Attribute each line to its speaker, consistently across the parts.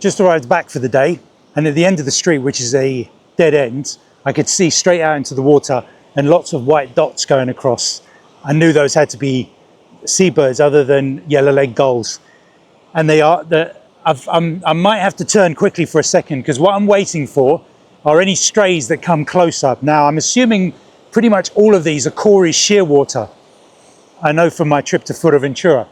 Speaker 1: just arrived back for the day, and at the end of the street, which is a dead end, I could see straight out into the water and lots of white dots going across. I knew those had to be seabirds other than yellow-legged gulls. And they are, I might have to turn quickly for a second, because what I'm waiting for are any strays that come close up. Now, I'm assuming pretty much all of these are Cory's Shearwater. I know from my trip to Fuerteventura.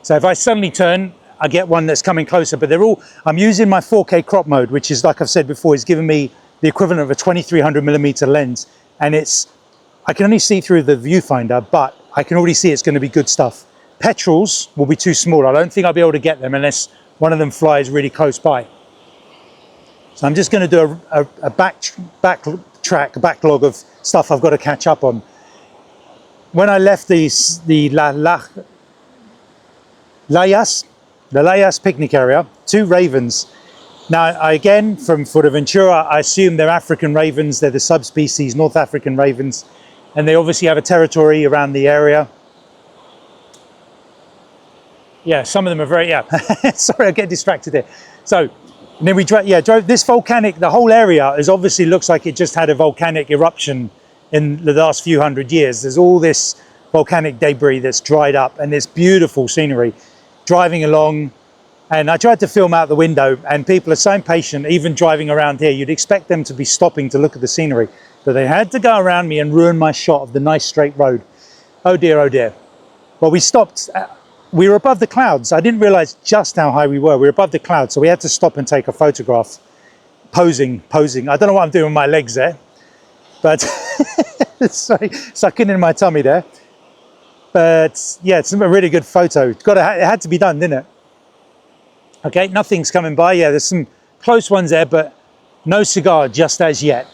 Speaker 1: So if I suddenly turn, I get one that's coming closer, but they're all, I'm using my 4K crop mode, which is, like I've said before, is giving me the equivalent of a 2300mm lens. And I can only see through the viewfinder, but I can already see it's going to be good stuff. Petrels will be too small. I don't think I'll be able to get them unless one of them flies really close by. So I'm just going to do a backlog of stuff I've got to catch up on. When I left the Layas picnic area, 2 ravens. Now, again, from Fuerteventura, I assume they're African ravens. They're the subspecies North African ravens, and they obviously have a territory around the area. Yeah, some of them are very, yeah. Sorry, I get distracted here. So, and then we drove this volcanic, the whole area is obviously looks like it just had a volcanic eruption in the last few hundred years. There's all this volcanic debris that's dried up, and this beautiful scenery. Driving along, and I tried to film out the window, and people are so impatient, even driving around here. You'd expect them to be stopping to look at the scenery, but they had to go around me and ruin my shot of the nice straight road. Oh dear, oh dear. Well, we stopped. We were above the clouds. I didn't realize just how high we were. We were above the clouds, so we had to stop and take a photograph. Posing. I don't know what I'm doing with my legs there, but sorry, sucking in my tummy there. But yeah, it's a really good photo. It had to be done, didn't it? Okay, nothing's coming by. Yeah, there's some close ones there, but no cigar just as yet.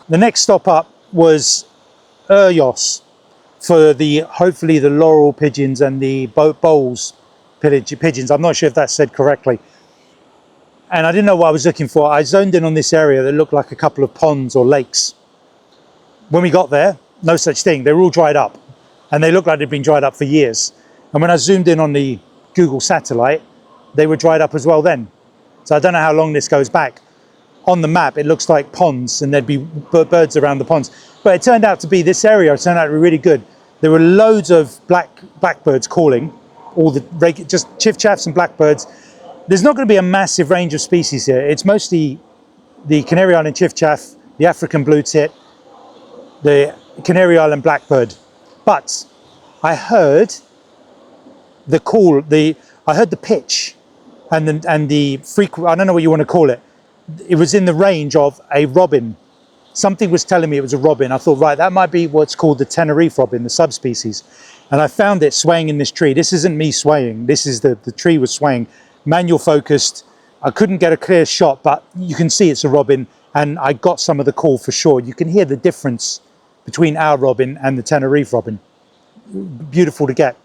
Speaker 1: The next stop up was Urjos for hopefully the laurel pigeons and the Bolle's pigeons. I'm not sure if that's said correctly. And I didn't know what I was looking for. I zoned in on this area that looked like a couple of ponds or lakes. When we got there, no such thing. They were all dried up. And they looked like they'd been dried up for years. And when I zoomed in on the Google satellite, they were dried up as well then. So I don't know how long this goes back. On the map, it looks like ponds, and there'd be birds around the ponds. But it turned out to be, this area turned out to be really good. There were loads of blackbirds calling, just chiffchaffs and blackbirds. There's not going to be a massive range of species here. It's mostly the Canary Island chiffchaff, the African blue tit, the Canary Island blackbird. But I heard the call, I heard the pitch and the frequency, I don't know what you want to call it. It was in the range of a robin. Something was telling me it was a robin. I thought, right, that might be what's called the Tenerife robin, the subspecies. And I found it swaying in this tree. This isn't me swaying. This is the tree was swaying. Manual focused. I couldn't get a clear shot, but you can see it's a robin. And I got some of the call for sure. You can hear the difference between our robin and the Tenerife robin. Beautiful to get.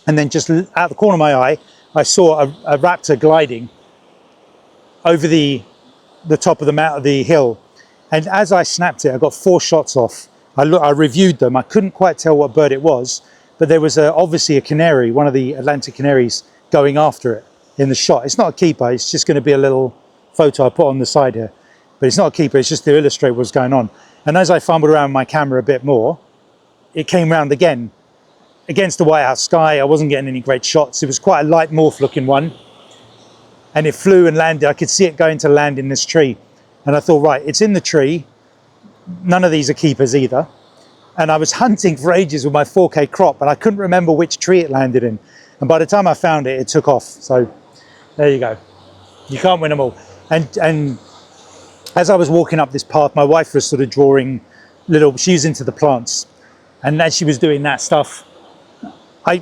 Speaker 1: And then just out the corner of my eye, I saw a raptor gliding over the top of the hill. And as I snapped it, I got 4 shots off. I reviewed them. I couldn't quite tell what bird it was, but there was obviously a canary, one of the Atlantic canaries, going after it in the shot. It's not a keeper. It's just going to be a little photo I put on the side here. But it's not a keeper. It's just to illustrate what's going on. And as I fumbled around with my camera a bit more, it came round again. Against the whiteout sky, I wasn't getting any great shots. It was quite a light morph looking one. And it flew and landed. I could see it going to land in this tree. And I thought, right, it's in the tree. None of these are keepers either. And I was hunting for ages with my 4K crop, and I couldn't remember which tree it landed in. And by the time I found it, it took off. So there you go. You can't win them all. And as I was walking up this path, my wife was sort of drawing she was into the plants. And as she was doing that stuff, I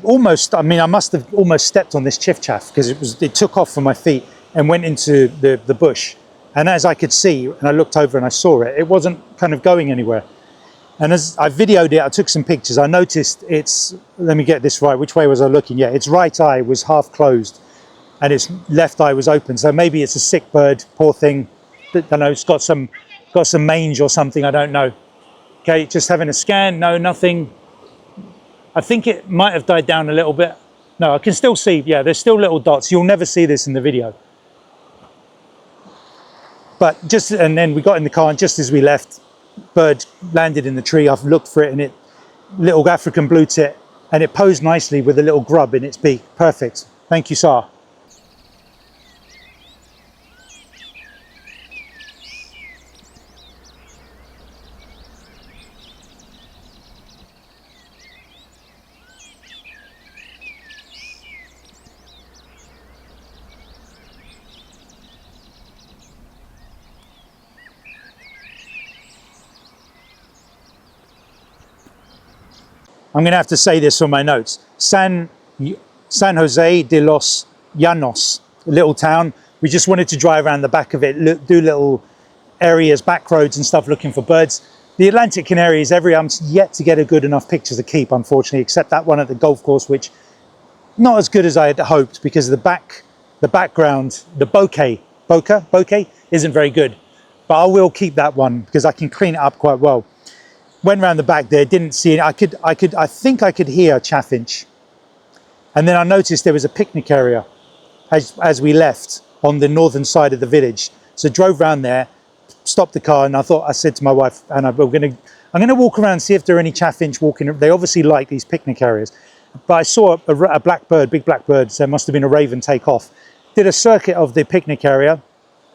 Speaker 1: mean, I must have almost stepped on this chiff-chaff because it took off from my feet and went into the bush. And as I could see, and I looked over and I saw it, it wasn't kind of going anywhere. And as I videoed it, I took some pictures. I noticed let me get this right. Which way was I looking? Yeah, its right eye was half closed and its left eye was open. So maybe it's a sick bird, poor thing. I don't know, it's got some mange or something, I don't know. Okay, just having a scan, no, nothing. I think it might have died down a little bit. No, I can still see, yeah, there's still little dots. You'll never see this in the video. But and then we got in the car, and just as we left, bird landed in the tree. I've looked for it, and little African blue tit, and it posed nicely with a little grub in its beak. Perfect. Thank you, sir. I'm going to have to say this on my notes. San Jose de los Llanos, a little town. We just wanted to drive around the back of it, do little areas, back roads and stuff, looking for birds. The Atlantic Canaries, I'm yet to get a good enough picture to keep, unfortunately, except that one at the golf course, which not as good as I had hoped because the background, the bokeh isn't very good. But I will keep that one because I can clean it up quite well. Went around the back there, didn't see it. I think I could hear chaffinch. And then I noticed there was a picnic area as we left on the northern side of the village. So drove around there, stopped the car, and I said to my wife, Anna, I'm gonna walk around and see if there are any chaffinch walking. They obviously like these picnic areas. But I saw a black bird, big black bird, so it must have been a raven take off. Did a circuit of the picnic area.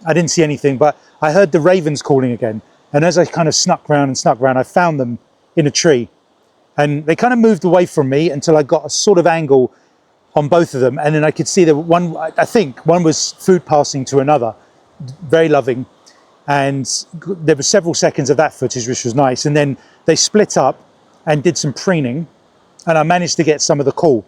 Speaker 1: I didn't see anything, but I heard the ravens calling again. And as I kind of snuck round, I found them in a tree. And they kind of moved away from me until I got a sort of angle on both of them. And then I could see that I think one was food passing to another, very loving. And there were several seconds of that footage, which was nice. And then they split up and did some preening. And I managed to get some of the call.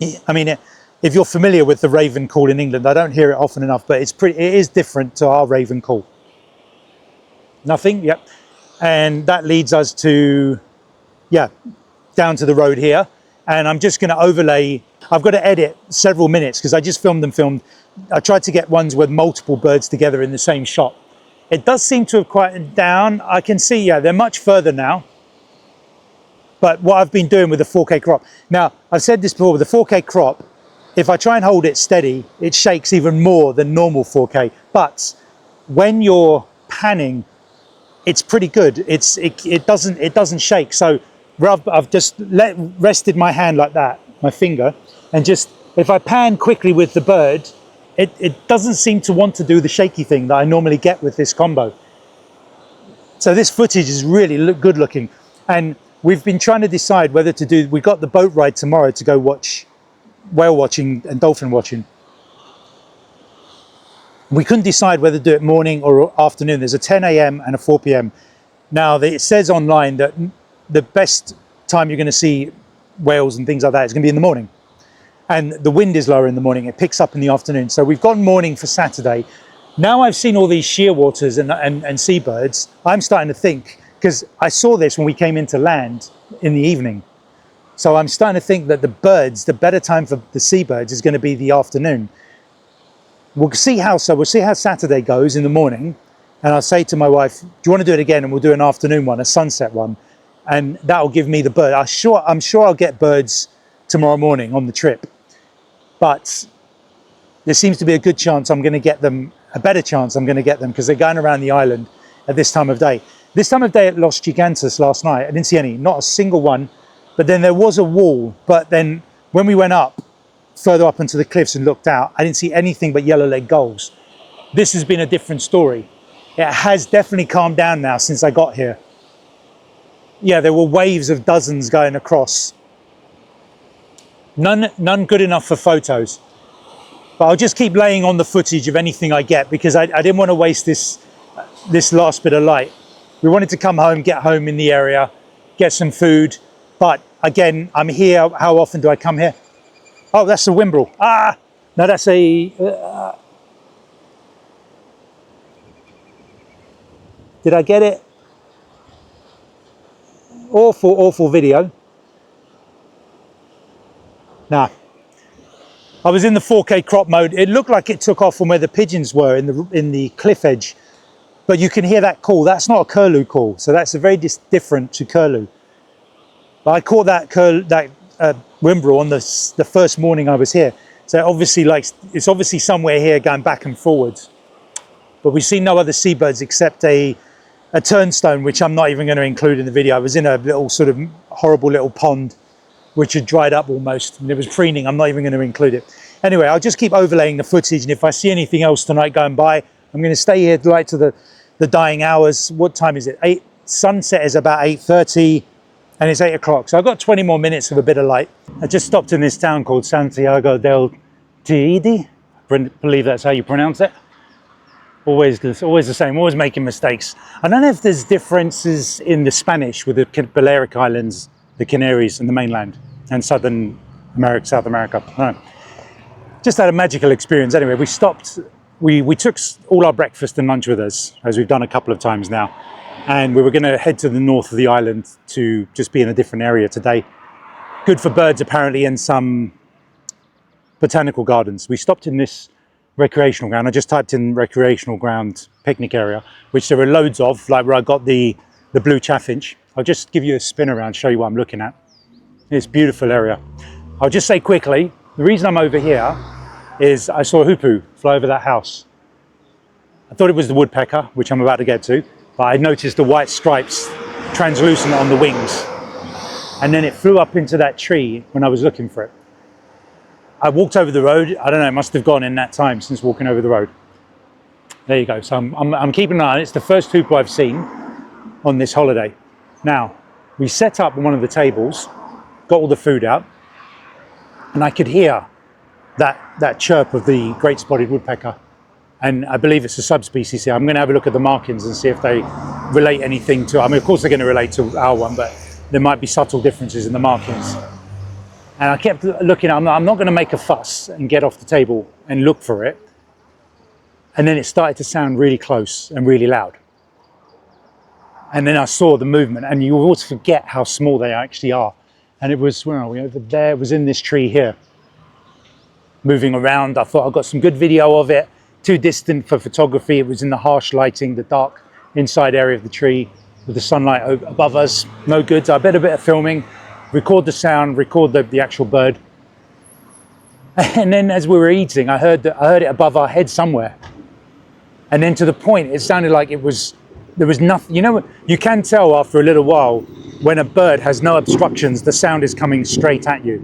Speaker 1: I mean, if you're familiar with the raven call in England, I don't hear it often enough, but it is different to our raven call. Nothing, yep. And that leads us to, down to the road here. And I'm just going to overlay. I've got to edit several minutes because I just filmed. I tried to get ones with multiple birds together in the same shot. It does seem to have quieted down. I can see, they're much further now. But what I've been doing with the 4K crop. Now, I've said this before, with the 4K crop, if I try and hold it steady, it shakes even more than normal 4K. But when you're panning, it's pretty good. It doesn't shake. So I've just rested my hand like that, my finger, and just, if I pan quickly with the bird, it doesn't seem to want to do the shaky thing that I normally get with this combo. So this footage is really good looking. And we've been trying to decide whether to do, we got the boat ride tomorrow to go watch whale watching and dolphin watching. We couldn't decide whether to do it morning or afternoon. There's a 10 a.m. and a 4 p.m. Now, it says online that the best time you're going to see whales and things like that is going to be in the morning. And the wind is lower in the morning. It picks up in the afternoon. So we've gone morning for Saturday. Now I've seen all these shearwaters and seabirds, I'm starting to think, because I saw this when we came into land in the evening. So I'm starting to think that the better time for the seabirds is going to be the afternoon. We'll see how Saturday goes in the morning. And I'll say to my wife, do you want to do it again? And we'll do an afternoon one, a sunset one. And that'll give me the bird. I'm sure I'll get birds tomorrow morning on the trip. But there seems to be a good chance I'm going to get them a better chance I'm going to get them because they're going around the island at this time of day. This time of day at Los Gigantes last night, I didn't see any, not a single one. But then there was a wall. But then when we went up, further up into the cliffs and looked out, I didn't see anything but yellow-legged gulls. This has been a different story. It has definitely calmed down now since I got here. Yeah, there were waves of dozens going across. None good enough for photos. But I'll just keep laying on the footage of anything I get because I didn't want to waste this last bit of light. We wanted to come home, get home in the area, get some food. But again, I'm here. How often do I come here? Oh, that's a Wimbrel. Ah, no, that's a... did I get it? Awful video. Nah. I was in the 4K crop mode. It looked like it took off from where the pigeons were in the cliff edge. But you can hear that call. That's not a curlew call. So that's a very different to curlew. But I caught that Wimbrel on the first morning I was here. So obviously, it's obviously somewhere here going back and forwards. But we've seen no other seabirds except a turnstone, which I'm not even going to include in the video. I was in a little sort of horrible little pond, which had dried up almost, and it was preening. I'm not even going to include it. Anyway, I'll just keep overlaying the footage, and if I see anything else tonight going by, I'm going to stay here right to the dying hours. What time is it? Sunset is about 8:30. And it's 8 o'clock, so I've got 20 more minutes of a bit of light. I just stopped in this town called Santiago del Teide. I believe that's how you pronounce it. Always the same, always making mistakes. I don't know if there's differences in the Spanish with the Balearic Islands, the Canaries and the mainland, and South America. No. Just had a magical experience. Anyway, we stopped, we took all our breakfast and lunch with us, as we've done a couple of times now. And we were going to head to the north of the island to just be in a different area today. Good for birds, apparently, and some botanical gardens. We stopped in this recreational ground. I just typed in recreational ground picnic area, which there are loads of, like where I got the blue chaffinch. I'll just give you a spin around, show you what I'm looking at. It's a beautiful area. I'll just say quickly, the reason I'm over here is I saw a hoopoe fly over that house. I thought it was the woodpecker, which I'm about to get to. But I noticed the white stripes translucent on the wings. And then it flew up into that tree when I was looking for it. I walked over the road. I don't know, it must have gone in that time since walking over the road. There you go. So I'm keeping an eye on it. It's the first hoopoe I've seen on this holiday. Now, we set up on one of the tables, got all the food out, and I could hear that chirp of the great spotted woodpecker. And I believe it's a subspecies here. I'm going to have a look at the markings and see if they relate anything to, I mean, of course they're going to relate to our one, but there might be subtle differences in the markings. And I kept looking, I'm not going to make a fuss and get off the table and look for it. And then it started to sound really close and really loud. And then I saw the movement, and you always forget how small they actually are. And it was, where are we, over there? It was in this tree here, moving around. I thought I got some good video of it. Too distant for photography. It was in the harsh lighting, the dark inside area of the tree with the sunlight above us. No good. So I did a bit of filming, record the sound, record the actual bird. And then as we were eating, I heard it above our head somewhere. And then to the point, it sounded like there was nothing. You know, you can tell after a little while when a bird has no obstructions, the sound is coming straight at you.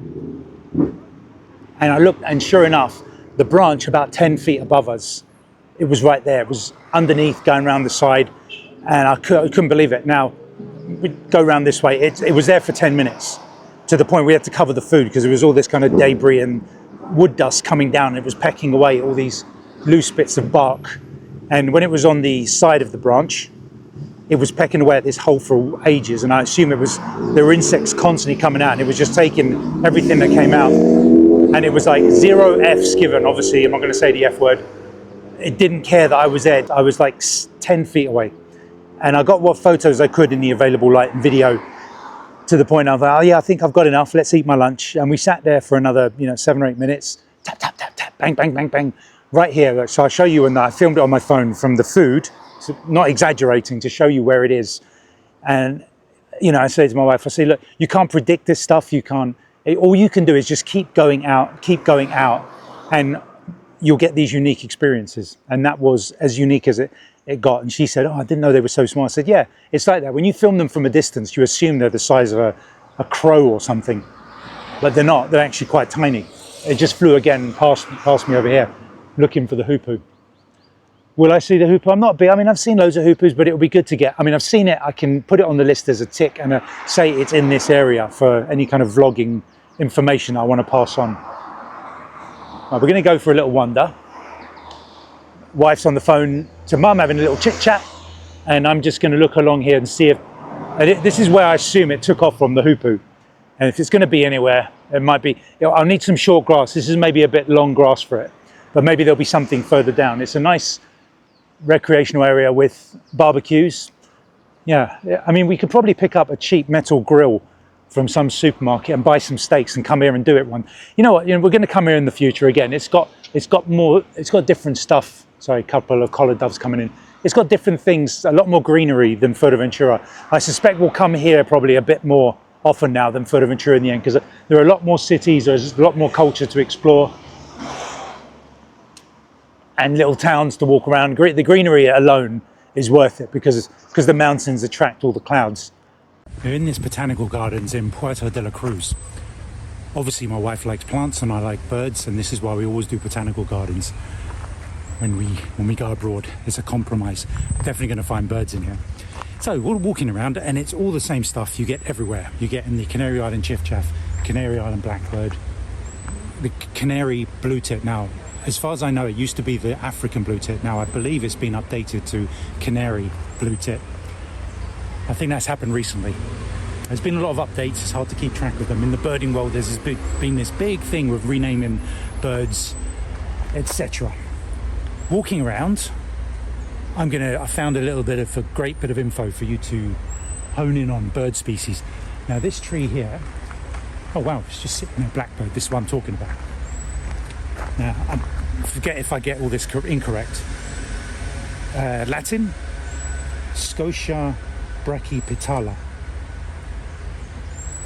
Speaker 1: And I looked, and sure enough, the branch about 10 feet above us, it was right there. It was underneath, going around the side, and I couldn't believe it. Now, we'd go around this way. It was there for 10 minutes, to the point we had to cover the food because there was all this kind of debris and wood dust coming down. It was pecking away all these loose bits of bark. And when it was on the side of the branch, it was pecking away at this hole for ages. And I assume there were insects constantly coming out, and it was just taking everything that came out. And it was like 0 Fs given. Obviously, I'm not going to say the F word. It didn't care that I was there. I was like 10 feet away. And I got what photos I could in the available light and video, to the point of, oh yeah, I think I've got enough. Let's eat my lunch. And we sat there for another, 7 or 8 minutes. Tap, tap, tap, tap, bang, bang, bang, bang. Right here. So I'll show you, and I filmed it on my phone from the food. So not exaggerating, to show you where it is. And, I say to my wife, I say, look, you can't predict this stuff. You can't. All you can do is just keep going out. And you'll get these unique experiences. And that was as unique as it got. And she said, oh, I didn't know they were so small. I said, yeah, it's like that. When you film them from a distance, you assume they're the size of a crow or something, but they're not. They're actually quite tiny. It just flew again past me over here, looking for the hoopoe. Will I see the hoopoe? I'm not big. I mean, I've seen loads of hoopoes, but it would be good to get. I mean, I've seen it. I can put it on the list as a tick and say it's in this area for any kind of vlogging information I want to pass on. Right, we're going to go for a little wander. Wife's on the phone to mum, having a little chit chat, and I'm just going to look along here and see if. This is where I assume it took off from, the hoopoe. And if it's going to be anywhere, it might be. I'll need some short grass. This is maybe a bit long grass for it, but maybe there'll be something further down. It's a nice recreational area with barbecues. Yeah, I mean, we could probably pick up a cheap metal grill from some supermarket and buy some steaks and come here and do it one. You know what? We're going to come here in the future again. It's got different stuff. Sorry, a couple of collared doves coming in. It's got different things, a lot more greenery than Fuerteventura. I suspect we'll come here probably a bit more often now than Fuerteventura in the end, because there are a lot more cities, there's a lot more culture to explore, and little towns to walk around. The greenery alone is worth it because the mountains attract all the clouds. We're in this botanical gardens in Puerto de la Cruz. Obviously my wife likes plants and I like birds, and this is why we always do botanical gardens when we go abroad. It's a compromise. Definitely going to find birds in here. So we're walking around and it's all the same stuff you get everywhere. You get in the Canary Island chiffchaff, Canary Island blackbird, the canary blue tit. Now, as far as I know, it used to be the African blue tit. Now I believe it's been updated to canary blue tit. I think that's happened recently. There's been a lot of updates. It's hard to keep track of them. In the birding world, there's been this big thing with renaming birds, etc. Walking around, I found a great bit of info for you to hone in on bird species. Now this tree here, oh wow, it's just sitting there, blackbird. This is what I'm talking about. Now, I forget if I get all this incorrect. Latin, Scotia brachypetala,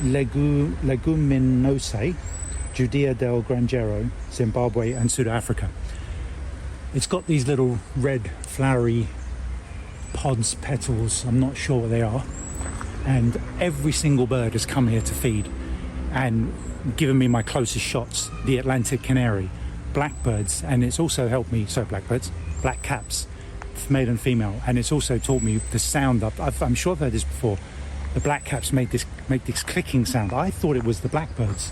Speaker 1: Leguminosae, Judea del Granjero, Zimbabwe and South Africa. It's got these little red flowery pods, petals, I'm not sure what they are, and every single bird has come here to feed and given me my closest shots. The Atlantic canary, blackbirds, and it's also helped me, black caps, male and female, and it's also taught me the sound. I'm sure I've heard this before. The black caps make this clicking sound. I thought it was the blackbirds.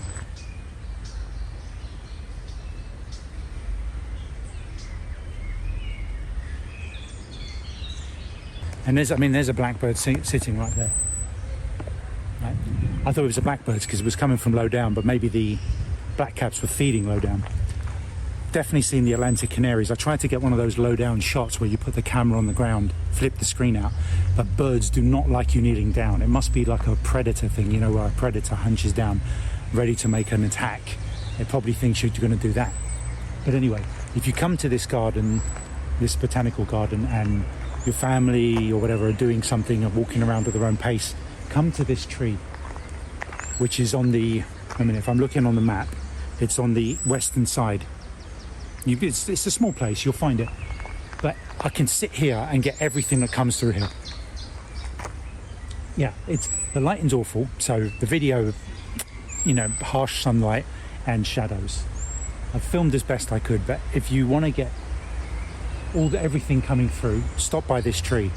Speaker 1: And there's a blackbird sitting right there. Right. I thought it was the blackbirds because it was coming from low down, but maybe the black caps were feeding low down. Definitely seen the Atlantic canaries. I tried to get one of those low down shots where you put the camera on the ground, flip the screen out, but birds do not like you kneeling down. It must be like a predator thing, where a predator hunches down, ready to make an attack. It probably thinks you're going to do that. But anyway, if you come to this garden, this botanical garden, and your family or whatever are doing something or walking around at their own pace, come to this tree, which is on the, if I'm looking on the map, it's on the western side. It's a small place, you'll find it, but I can sit here and get everything that comes through here. Yeah, the lighting's awful, so the video, harsh sunlight and shadows. I've filmed as best I could, but if you want to get everything coming through, stop by this tree.